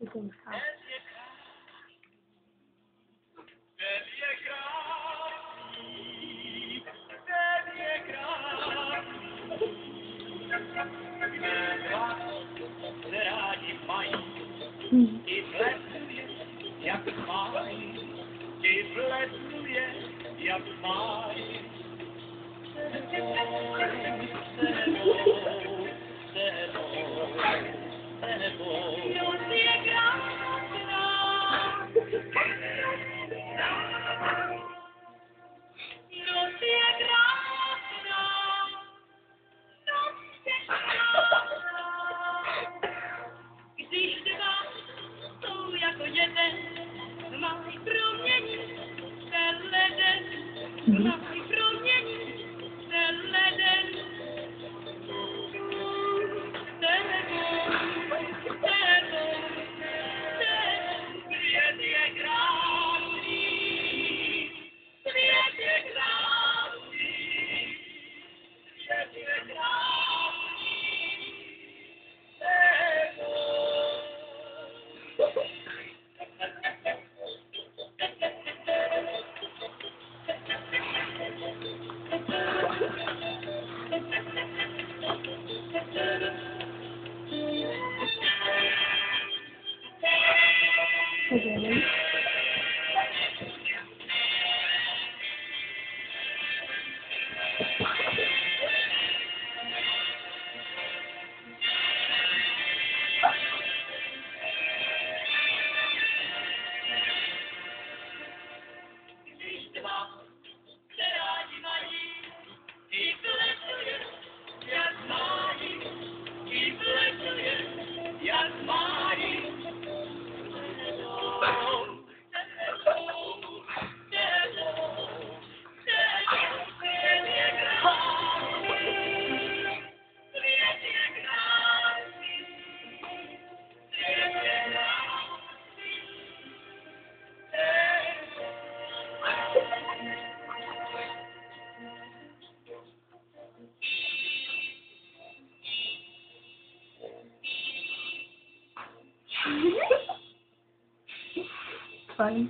Cityńska. I blesuje, jak maj, i blesuje, jak maj. Noc je krásná, noc je krásná, noc je krásná. Když dva jsou jako jeden, mají proměnit celý den, mají proměnit celý den. Svět je krásný, svět je krásný, svět je krásný. Chodźmy. Když dva se rádi mají, i blesuje, jak májí, i blesuje, jak májí. Funny.